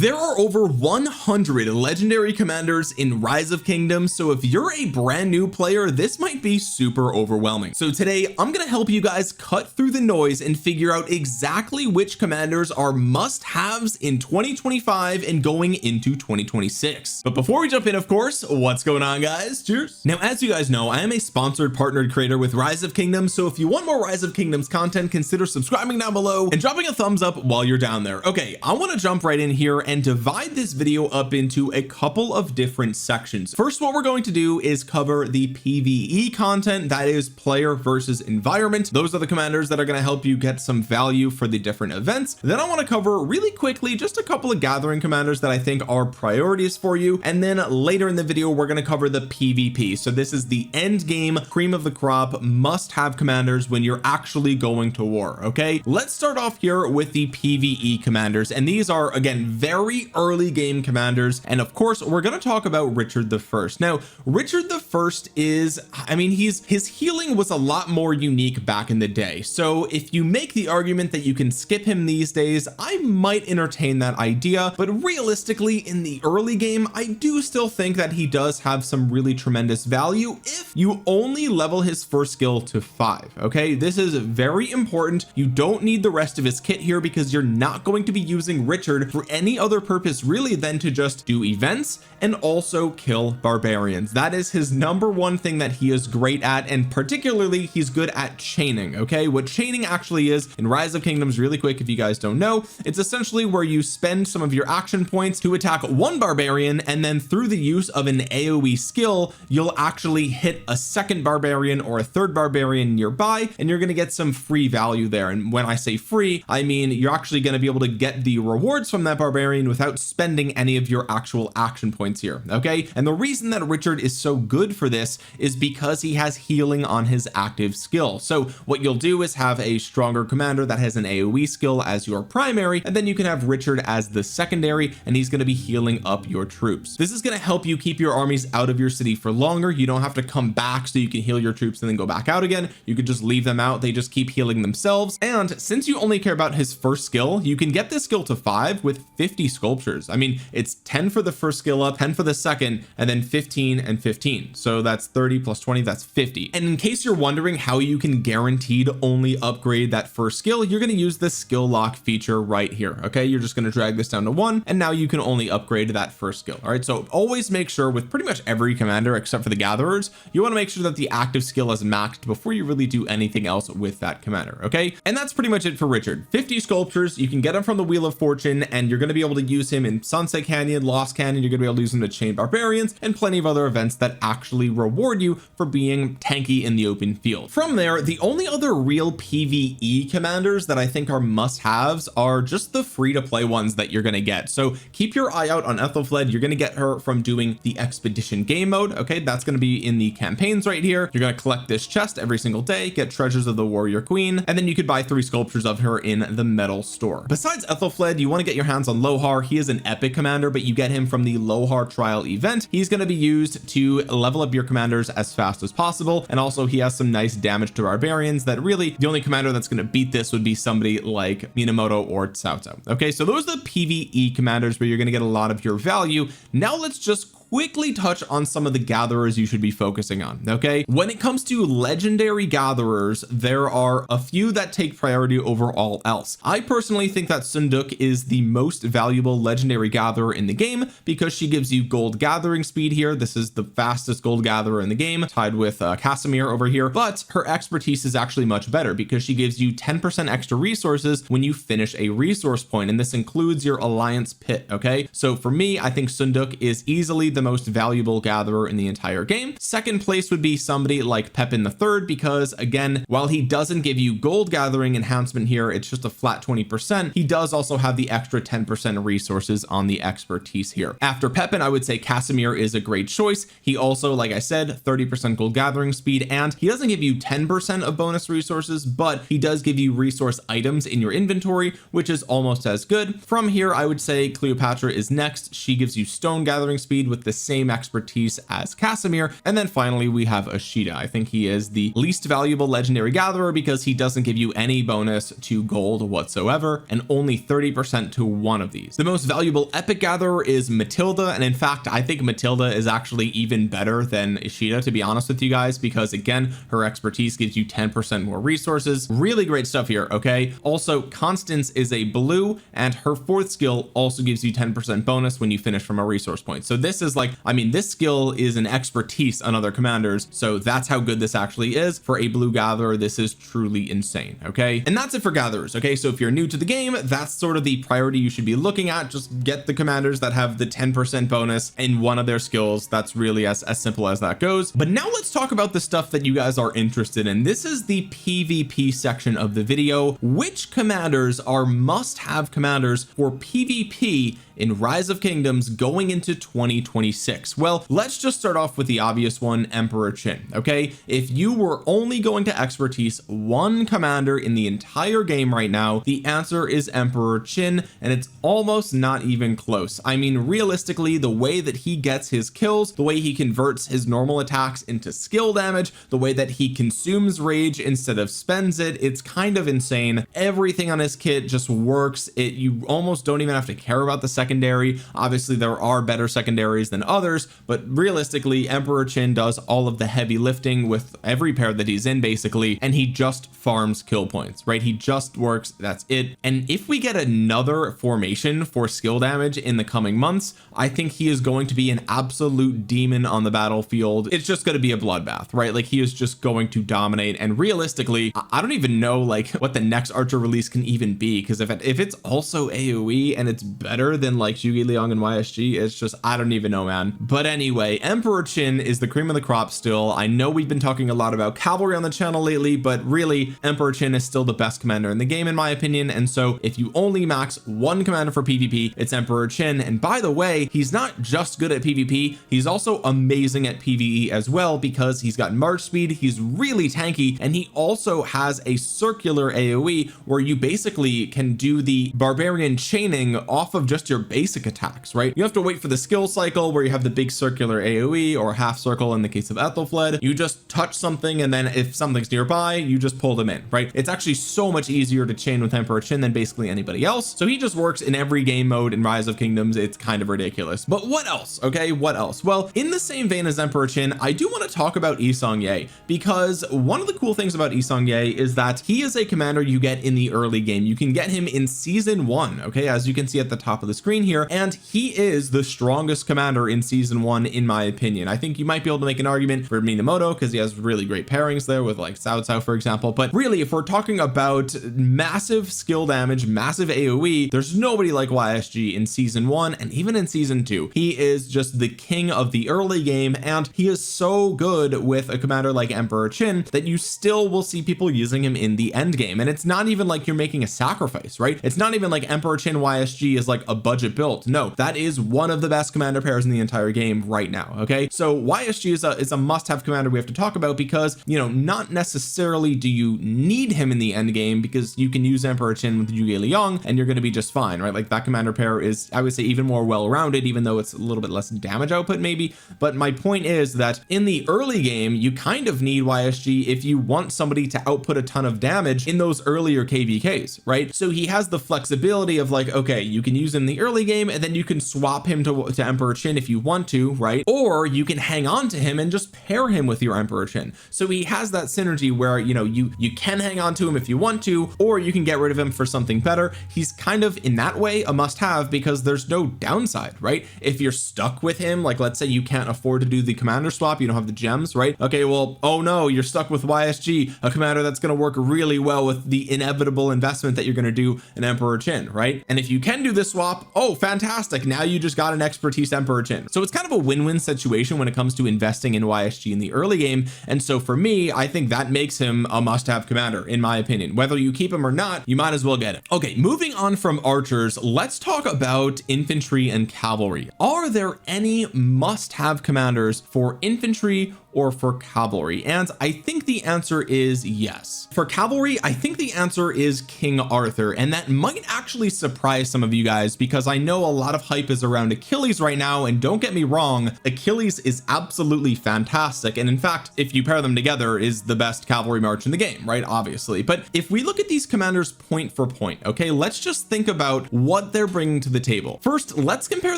There are over 100 legendary commanders in Rise of Kingdoms, so if you're a brand new player, this might be super overwhelming. So today I'm going to help you guys cut through the noise and figure out exactly which commanders are must-haves in 2025 and going into 2026. But before we jump in, of course, what's going on, guys? Cheers. Now, as you guys know, I am a sponsored partnered creator with Rise of Kingdoms, so if you want more Rise of Kingdoms content, consider subscribing down below and dropping a thumbs up while you're down there. Okay, I want to jump right in here and divide this video up into a couple of different sections. First, what we're going to do is cover the PvE content, that is player versus environment. Those are the commanders that are going to help you get some value for the different events. Then I want to cover really quickly just a couple of gathering commanders that I think are priorities for you, and then later in the video we're going to cover the PvP. So this is the end game cream of the crop, must have commanders when you're actually going to war. Okay, let's start off here with the PvE commanders, and these are again very early game commanders, and of course we're going to talk about Richard the First. Now Richard the First is, I mean, his healing was a lot more unique back in the day, so if you make the argument that you can skip him these days, I might entertain that idea, but realistically in the early game I do still think that he does have some really tremendous value if you only level his first skill to 5. Okay, this is very important. You don't need the rest of his kit here because you're not going to be using Richard for any other purpose really than to just do events and also kill barbarians. That is his number one thing that he is great at, and particularly he's good at chaining. Okay, what chaining actually is in Rise of Kingdoms, really quick, if you guys don't know, it's essentially where you spend some of your action points to attack one barbarian, and then through the use of an AoE skill you'll actually hit a second barbarian or a third barbarian nearby, and you're going to get some free value there. And when I say free, I mean you're actually going to be able to get the rewards from that barbarian without spending any of your actual action points here. Okay, and the reason that Richard is so good for this is because he has healing on his active skill. So what you'll do is have a stronger commander that has an AoE skill as your primary, and then you can have Richard as the secondary, and he's going to be healing up your troops. This is going to help you keep your armies out of your city for longer. You don't have to come back so you can heal your troops and then go back out again. You could just leave them out, they just keep healing themselves. And since you only care about his first skill, you can get this skill to 5 with 50 sculptures. I mean, it's 10 for the first skill up, 10 for the second, and then 15 and 15, so that's 30 plus 20, that's 50. And in case you're wondering how you can guaranteed only upgrade that first skill, you're going to use the skill lock feature right here. Okay, you're just going to drag this down to 1, and now you can only upgrade that first skill. All right, so always make sure with pretty much every commander except for the gatherers, you want to make sure that the active skill is maxed before you really do anything else with that commander. Okay, and that's pretty much it for Richard. 50 sculptures, you can get him from the Wheel of Fortune, and you're going to be able to use him in Sunset Canyon, Lost Canyon. You're going to be able to use him to chain barbarians and plenty of other events that actually reward you for being tanky in the open field. From there, the only other real PvE commanders that I think are must-haves are just the free-to-play ones that you're going to get. So keep your eye out on Ethelfled. You're going to get her from doing the expedition game mode. Okay, that's going to be in the campaigns right here. You're going to collect this chest every single day, get treasures of the warrior queen, and then you could buy 3 sculptures of her in the metal store. Besides Ethelfled, you want to get your hands on Lohar. He is an epic commander, but you get him from the Lohar trial event. He's going to be used to level up your commanders as fast as possible, and also he has some nice damage to barbarians that really the only commander that's going to beat this would be somebody like Minamoto or Cao Cao. Okay, so those are the PvE commanders where you're going to get a lot of your value. Now let's just quickly touch on some of the gatherers you should be focusing on. Okay, when it comes to legendary gatherers, there are a few that take priority over all else. I personally think that Sun Duk is the most valuable legendary gatherer in the game because she gives you gold gathering speed here. This is the fastest gold gatherer in the game, tied with Casimir over here, but her expertise is actually much better because she gives you 10% extra resources when you finish a resource point, and this includes your alliance pit. Okay, so for me, I think Sun Duk is easily the most valuable gatherer in the entire game. Second place would be somebody like Pepin III, because again, while he doesn't give you gold gathering enhancement here, it's just a flat 20%, he does also have the extra 10% resources on the expertise here. After Pepin, I would say Casimir is a great choice. He also, like I said, 30% gold gathering speed, and he doesn't give you 10% of bonus resources, but he does give you resource items in your inventory, which is almost as good. From here, I would say Cleopatra is next. She gives you stone gathering speed with with the same expertise as Casimir. And then finally we have Ashita. I think he is the least valuable legendary gatherer because he doesn't give you any bonus to gold whatsoever and only 30% to one of these. The most valuable epic gatherer is Matilda, and in fact I think Matilda is actually even better than Ishida, to be honest with you guys, because again her expertise gives you 10% more resources. Really great stuff here. Okay, also Constance is a blue and her fourth skill also gives you 10% bonus when you finish from a resource point. So this is like, I mean, this skill is an expertise on other commanders, so that's how good this actually is for a blue gatherer. This is truly insane. Okay, and that's it for gatherers. Okay, so if you're new to the game, that's sort of the priority you should be looking at. Just get the commanders that have the 10% bonus in one of their skills. That's really as simple as that goes. But now let's talk about the stuff that you guys are interested in. This is the PvP section of the video. Which commanders are must-have commanders for PvP in Rise of Kingdoms going into 2026? Well, let's just start off with the obvious one, Emperor Qin. Okay, if you were only going to expertise one commander in the entire game right now, the answer is Emperor Qin, and it's almost not even close. I mean, realistically, the way that he gets his kills, the way he converts his normal attacks into skill damage, the way that he consumes rage instead of spends it, it's kind of insane. Everything on his kit just works. You almost don't even have to care about the secondary. Obviously there are better secondaries than others, but realistically Emperor Qin does all of the heavy lifting with every pair that he's in basically, and he just farms kill points, right? He just works, that's it. And if we get another formation for skill damage in the coming months, I think he is going to be an absolute demon on the battlefield. It's just going to be a bloodbath, right? Like he is just going to dominate. And realistically, I don't even know like what the next Archer release can even be, because if it's also AoE and it's better than like Zhuge Liang and YSG, it's just, I don't even know, man. But anyway, Emperor Qin is the cream of the crop still. I know we've been talking a lot about Cavalry on the channel lately, but really Emperor Qin is still the best commander in the game in my opinion. And so if you only max one commander for PvP, it's Emperor Qin. And by the way, he's not just good at PvP, he's also amazing at PvE as well, because he's got march speed, he's really tanky, and he also has a circular AoE where you basically can do the barbarian chaining off of just your basic attacks, right? You have to wait for the skill cycle where you have the big circular AoE or half circle in the case of Ethelfled. You just touch something, and then if something's nearby, you just pull them in, right? It's actually so much easier to chain with Emperor Qin than basically anybody else. So he just works in every game mode in Rise of Kingdoms. It's kind of ridiculous. But what else? Okay, what else? Well, in the same vein as Emperor Qin, I do want to talk about Seong-Gye, because one of the cool things about Seong-Gye is that he is a commander you get in the early game. You can get him in season 1, okay, as you can see at the top of the screen here, and he is the strongest commander in season 1 in my opinion. I think you might be able to make an argument for Minamoto because he has really great pairings there with like Cao Cao, for example. But really, if we're talking about massive skill damage, massive AoE, there's nobody like YSG in season 1 and even in season 2. He is just the king of the early game, and he is so good with a commander like Emperor Qin that you still will see people using him in the end game. And it's not even like you're making a sacrifice, right? It's not even like Emperor Qin YSG is like a budget build. No, that is one of the best commander pairs in the entire game right now. Okay, so YSG is a must-have commander we have to talk about, because you know, not necessarily do you need him in the end game, because you can use Emperor Qin with Zhuge Liang and you're going to be just fine, right? Like that commander pair is, I would say, even more well-rounded, even though it's a little bit less damage output maybe. But my point is that in the early game you kind of need YSG if you want somebody to output a ton of damage in those earlier KVKs, right? So he has the flexibility of like, okay, you can use him in the early game and then you can swap him to Emperor Qin if you want to, right? Or you can hang on to him and just pair him with your Emperor Qin. So he has that synergy where, you know, you can hang on to him if you want to, or you can get rid of him for something better. He's kind of in that way a must-have because there's no downside, right? If you're stuck with him, like let's say you can't afford to do the commander swap, you don't have the gems, right? Okay, well, oh no, you're stuck with YSG, a commander that's going to work really well with the inevitable investment that you're going to do in Emperor Qin, right? And if you can do this swap, oh fantastic, now you just got an expertise Emperor Qin. So it's kind of a win-win situation when it comes to investing in YSG in the early game. And so for me, I think that makes him a must-have commander in my opinion. Whether you keep him or not, you might as well get it. Okay, moving on from archers, let's talk about infantry and cavalry. Are there any must-have commanders for infantry or for cavalry? And I think the answer is yes. For cavalry, I think the answer is King Arthur, and that might actually surprise some of you guys because I know a lot of hype is around Achilles right now, and don't get me wrong, Achilles is absolutely fantastic, and in fact if you pair them together is the best cavalry march in the game, right? Obviously. But if we look at these commanders point for point, okay, let's just think about what they're bringing to the table. First, let's compare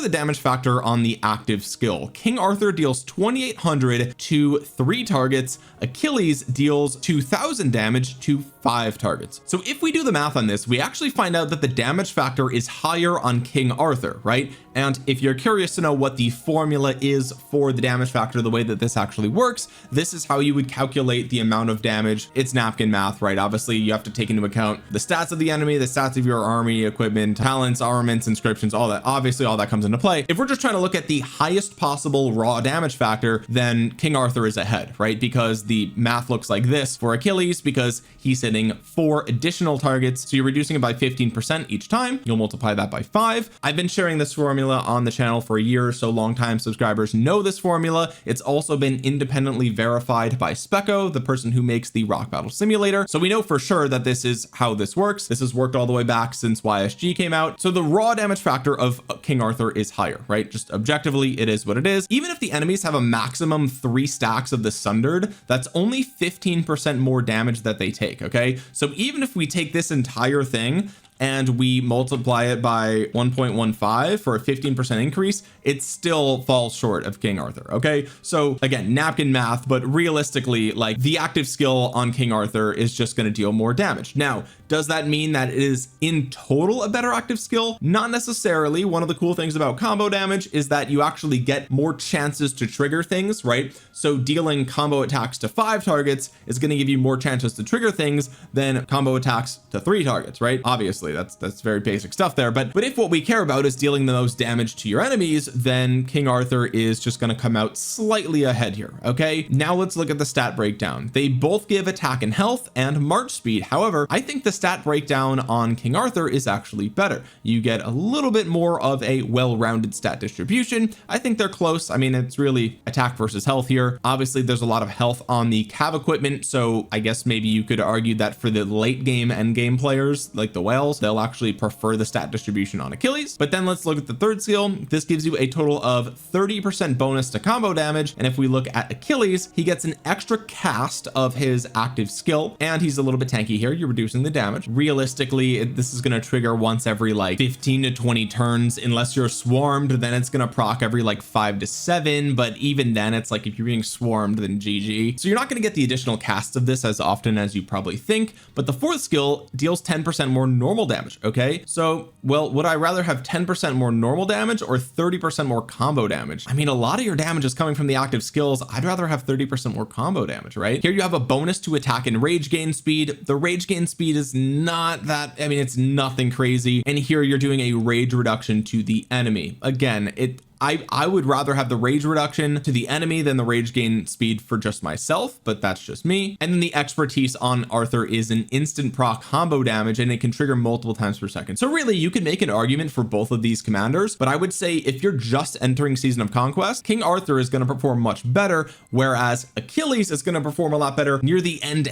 the damage factor on the active skill. King Arthur deals 2800 to 3 targets. Achilles deals 2000 damage to 5 targets. So if we do the math on this, we actually find out that the damage factor is higher on King Arthur, right? And if you're curious to know what the formula is for the damage factor, the way that this actually works, this is how you would calculate the amount of damage. It's napkin math, right? Obviously you have to take into account the stats of the enemy, the stats of your army, equipment, talents, armaments, inscriptions, all that. Obviously all that comes into play. If we're just trying to look at the highest possible raw damage factor, then King Arthur is ahead, right? Because the math looks like this for Achilles, because he's hitting 4 additional targets, so you're reducing it by 15% each time. You'll multiply that by 5. I've been sharing this formula on the channel for a year, so longtime subscribers know this formula. It's also been independently verified by Specco, the person who makes the rock battle simulator, so we know for sure that this is how this works. This has worked all the way back since YSG came out. So the raw damage factor of King Arthur is higher, right? Just objectively it is what it is. Even if the enemies have a maximum 3 stacks of the Sundered, that's only 15% more damage that they take. Okay, so even if we take this entire thing and we multiply it by 1.15 for a 15% increase, it still falls short of King Arthur. Okay, so again, napkin math, but realistically, like, the active skill on King Arthur is just going to deal more damage. Now, does that mean that it is in total a better active skill? Not necessarily. One of the cool things about combo damage is that you actually get more chances to trigger things, right? So dealing combo attacks to 5 targets is going to give you more chances to trigger things than combo attacks to 3 targets, right? Obviously that's very basic stuff there, but if what we care about is dealing the most damage to your enemies, then King Arthur is just going to come out slightly ahead here. Okay, now let's look at the stat breakdown. They both give attack and health and march speed. However, I think the stat breakdown on King Arthur is actually better. You get a little bit more of a well-rounded stat distribution. I think they're close. I mean, it's really attack versus health here. Obviously there's a lot of health on the cav equipment, so I guess maybe you could argue that for the late game end game players like the whales, they'll actually prefer the stat distribution on Achilles. But then let's look at the third skill. This gives you a total of 30% bonus to combo damage, and if we look at Achilles, he gets an extra cast of his active skill, and he's a little bit tanky here. You're reducing the damage. Realistically, this is going to trigger once every like 15 to 20 turns. Unless you're swarmed, then it's going to proc every like 5 to 7, but even then it's like if you're being swarmed, then GG. So you're not going to get the additional casts of this as often as you probably think. But the fourth skill deals 10% more normal damage. Okay, so well, would I rather have 10% more normal damage or 30% more combo damage? I mean, a lot of your damage is coming from the active skills. I'd rather have 30% more combo damage, right? Here you have a bonus to attack and rage gain speed. The rage gain speed is not that, I mean, it's nothing crazy, and here you're doing a rage reduction to the enemy. Again, I would rather have the rage reduction to the enemy than the rage gain speed for just myself, but that's just me. And then the expertise on Arthur is an instant proc combo damage, and it can trigger multiple times per second. So really you could make an argument for both of these commanders, but I would say if you're just entering Season of Conquest, King Arthur is going to perform much better, whereas Achilles is going to perform a lot better near the end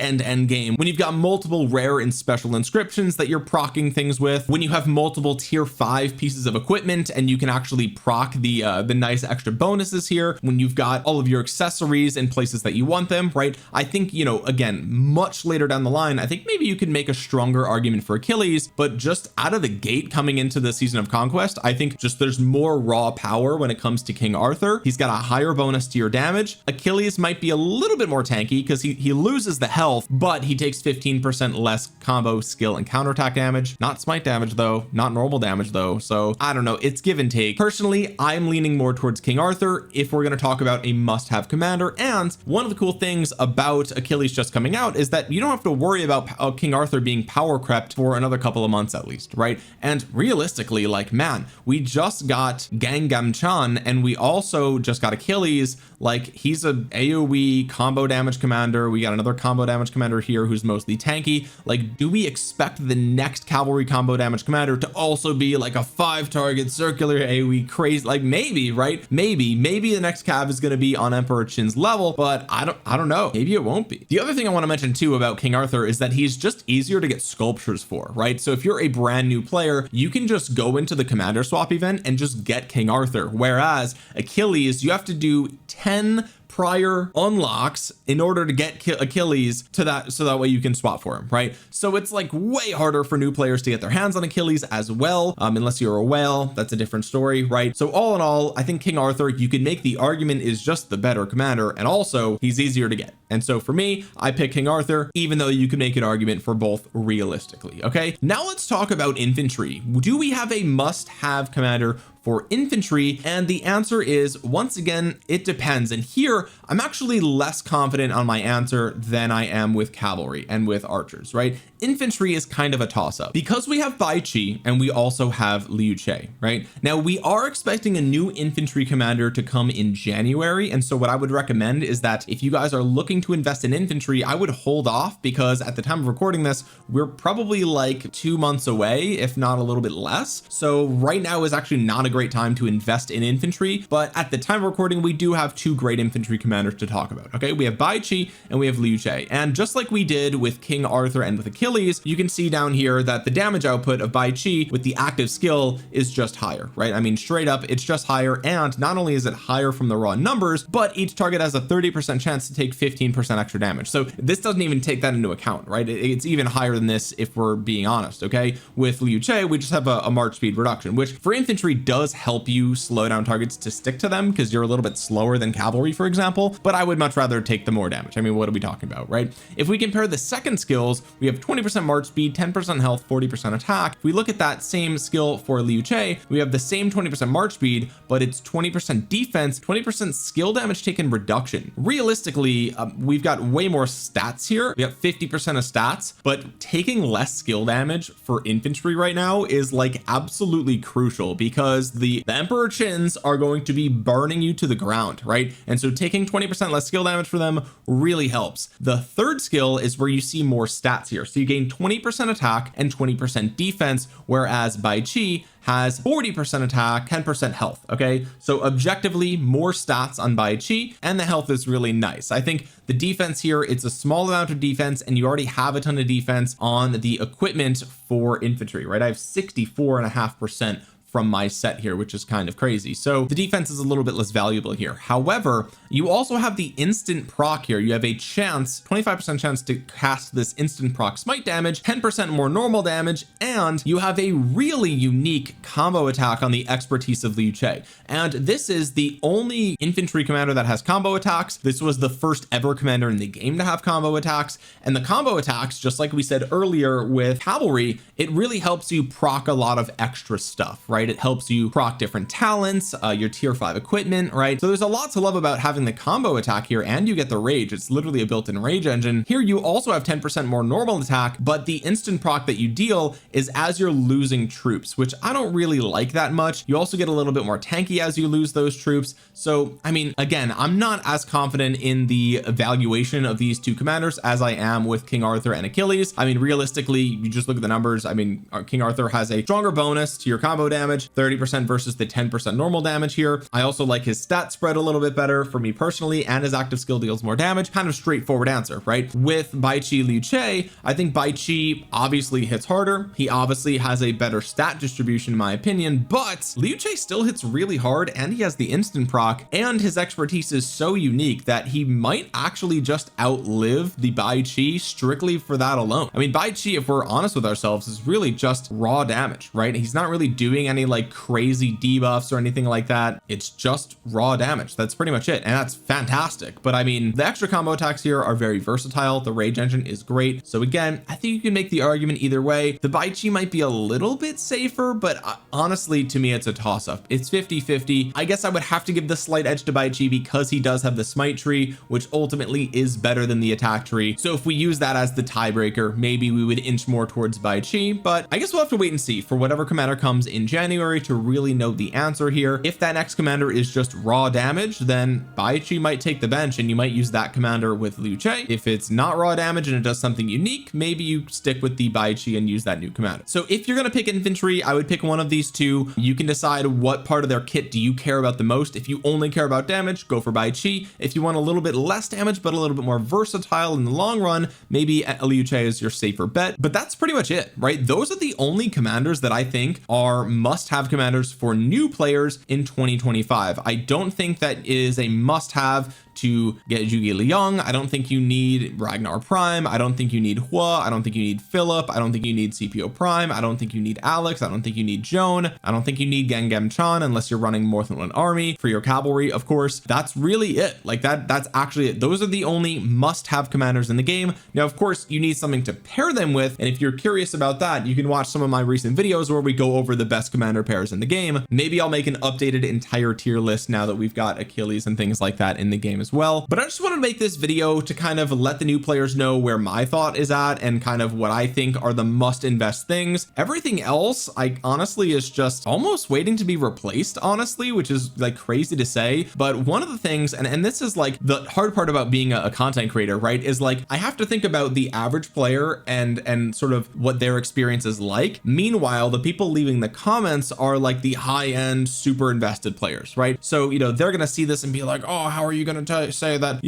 game, when you've got multiple rare and special inscriptions that you're procking things with, when you have multiple tier 5 pieces of equipment and you can actually proc the nice extra bonuses here, when you've got all of your accessories in places that you want them, right? I think, you know, again, much later down the line, I think maybe you could make a stronger argument for Achilles, but just out of the gate coming into the Season of Conquest, I think just there's more raw power when it comes to King Arthur. He's got a higher bonus to your damage. Achilles might be a little bit more tanky because he loses the health, but he takes 15% less combo, skill, and counterattack damage. Not smite damage though, not normal damage though. So I don't know, it's give and take. Personally, I'm leaning more towards King Arthur if we're going to talk about a must-have commander. And one of the cool things about Achilles just coming out is that you don't have to worry about King Arthur being power crept for another couple of months at least, right? And realistically, like, man, we just got Gangam Chan and we also just got Achilles. Like, he's a AoE combo damage commander. We got another combo damage commander here who's mostly tanky. Like, do we expect the next cavalry combo damage commander to also be like a 5 target circular AoE crazy? Like, maybe, right? Maybe the next Cav is going to be on Emperor Qin's level, but I don't know. Maybe it won't be. The other thing I want to mention too about King Arthur is that he's just easier to get sculptures for, right? So if you're a brand new player, you can just go into the commander swap event and just get King Arthur, whereas Achilles, you have to do 10 prior unlocks in order to get Achilles to that, so that way you can swap for him, right? So it's like way harder for new players to get their hands on Achilles as well, unless you're a whale. That's a different story, right? So all in all, I think King Arthur, you can make the argument, is just the better commander, and also he's easier to get. And so for me, I pick King Arthur, even though you can make an argument for both realistically. Okay, now let's talk about infantry. Do we have a must-have commander for infantry? And the answer is, once again, it depends. And here I'm actually less confident on my answer than I am with cavalry and with archers, right? Infantry is kind of a toss-up because we have Bai Qi and we also have Liu Che, right? Now we are expecting a new infantry commander to come in January, and so what I would recommend is that if you guys are looking to invest in infantry, I would hold off, because at the time of recording this, we're probably like 2 months away, if not a little bit less. So right now is actually not a great time to invest in infantry, but at the time of recording, we do have 2 great infantry commanders to talk about. Okay, we have Bai Qi and we have Liu Che, and just like we did with King Arthur and with Achilles, you can see down here that the damage output of Bai Qi with the active skill is just higher, right? I mean, straight up, it's just higher, and not only is it higher from the raw numbers, but each target has a 30% chance to take 15% extra damage. So this doesn't even take that into account, right? It's even higher than this if we're being honest. Okay, with Liu Che, we just have a march speed reduction, which for infantry does help you slow down targets to stick to them, because you're a little bit slower than cavalry, for example, but I would much rather take the more damage. I mean, what are we talking about, right? If we compare the second skills, we have 20% march speed, 10% health, 40% attack. If we look at that same skill for Liu Che, we have the same 20% march speed, but it's 20% defense, 20% skill damage taken reduction. Realistically, we've got way more stats here. We have 50% of stats, but taking less skill damage for infantry right now is like absolutely crucial, because the Emperor Qins are going to be burning you to the ground, right? And so taking 20% less skill damage for them really helps. The third skill is where you see more stats here. So you gain 20% attack and 20% defense, whereas Bai Qi has 40% attack, 10% health. Okay, so objectively more stats on Bai Qi, and the health is really nice. I think the defense here, it's a small amount of defense, and you already have a ton of defense on the equipment for infantry, right? I have 64.5% from my set here, which is kind of crazy. So the defense is a little bit less valuable here. However, you also have the instant proc here. You have a chance, 25% chance to cast this instant proc smite damage, 10% more normal damage, and you have a really unique combo attack on the expertise of Liu Che. And this is the only infantry commander that has combo attacks. This was the first ever commander in the game to have combo attacks, and the combo attacks, just like we said earlier with cavalry, it really helps you proc a lot of extra stuff, right? It helps you proc different talents, your tier 5 equipment, right? So there's a lot to love about having the combo attack here, and you get the rage. It's literally a built-in rage engine. Here you also have 10% more normal attack, but the instant proc that you deal is as you're losing troops, which I don't really like that much. You also get a little bit more tanky as you lose those troops. So I mean, again, I'm not as confident in the evaluation of these 2 commanders as I am with King Arthur and Achilles. I mean, realistically, you just look at the numbers. I mean, King Arthur has a stronger bonus to your combo damage, 30% versus the 10% normal damage here. I also like his stat spread a little bit better for me personally, and his active skill deals more damage. Kind of straightforward answer, right? With Bai Qi Liu Che, I think Bai Qi obviously hits harder. He obviously has a better stat distribution in my opinion, but Liu Che still hits really hard, and he has the instant proc, and his expertise is so unique that he might actually just outlive the Bai Qi strictly for that alone. I mean, Bai Qi, if we're honest with ourselves, is really just raw damage, right? He's not really doing any like crazy debuffs or anything like that. It's just raw damage. That's pretty much it, and that's fantastic. But I mean, the extra combo attacks here are very versatile. The rage engine is great. So again, I think you can make the argument either way. The Bai Qi might be a little bit safer, but honestly, to me, it's a toss-up. It's 50-50. I guess I would have to give the slight edge to Bai Qi because he does have the smite tree, which ultimately is better than the attack tree. So if we use that as the tiebreaker, maybe we would inch more towards Bai Qi, but I guess we'll have to wait and see for whatever commander comes in January. January to really know the answer here. If that next commander is just raw damage, then Baichi might take the bench and you might use that commander with Liu Che. If it's not raw damage and it does something unique, maybe you stick with the Baichi and use that new commander. So if you're going to pick infantry, I would pick one of these two. You can decide what part of their kit do you care about the most. If you only care about damage, go for Baichi. If you want a little bit less damage but a little bit more versatile in the long run, maybe Liu Che is your safer bet. But that's pretty much it, right? Those are the only commanders that I think are must-have commanders for new players in 2025. I don't think that is a must-have to get Zhuge Liang. I don't think you need Ragnar Prime. I don't think you need Hua. I don't think you need Philip. I don't think you need CPO Prime. I don't think you need Alex. I don't think you need Joan. I don't think you need Gangam Chan unless you're running more than one army for your cavalry. Of course, that's really it. Like that's actually it. Those are the only must-have commanders in the game. Now, of course, you need something to pair them with. And if you're curious about that, you can watch some of my recent videos where we go over the best commander pairs in the game. Maybe I'll make an updated entire tier list now that we've got Achilles and things like that in the game as well. But I just want to make this video to kind of let the new players know where my thought is at and kind of what I think are the must invest things. Everything else, I honestly is just almost waiting to be replaced, honestly, which is like crazy to say. But one of the things, and this is like the hard part about being a content creator, right, is like I have to think about the average player and sort of what their experience is like. Meanwhile, the people leaving the comments are like the high-end super invested players, right? So they're gonna see this and be like, oh, how are you gonna say that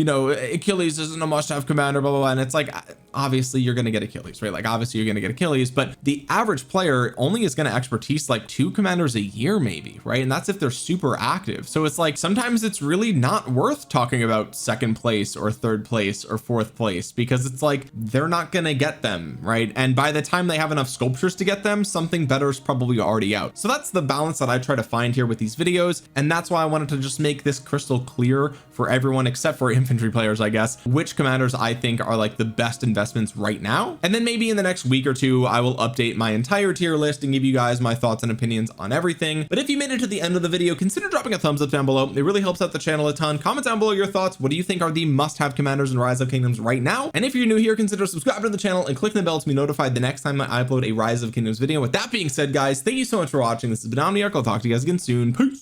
Achilles isn't a must-have commander, blah blah blah. And it's like, obviously you're gonna get Achilles, right? Like obviously you're gonna get Achilles, but the average player only is gonna expertise like 2 commanders a year maybe, right? And that's if they're super active. So it's like sometimes it's really not worth talking about 2nd place or 3rd place or 4th place, because it's like they're not gonna get them, right? And by the time they have enough sculptures to get them, something better is probably already out. So that's the balance that I try to find here with these videos, and that's why I wanted to just make this crystal clear for everyone except for infantry players, I guess, which commanders I think are like the best investments right now. And then maybe in the next week or two I will update my entire tier list and give you guys my thoughts and opinions on everything. But if you made it to the end of the video, consider dropping a thumbs up down below. It really helps out the channel a ton. Comment down below your thoughts. What do you think are the must-have commanders in Rise of Kingdoms right now? And if you're new here, consider subscribing to the channel and clicking the bell to be notified the next time I upload a Rise of Kingdoms video. With that being said, guys, thank you so much for watching. This has been Omniarch. I'll talk to you guys again soon. Peace.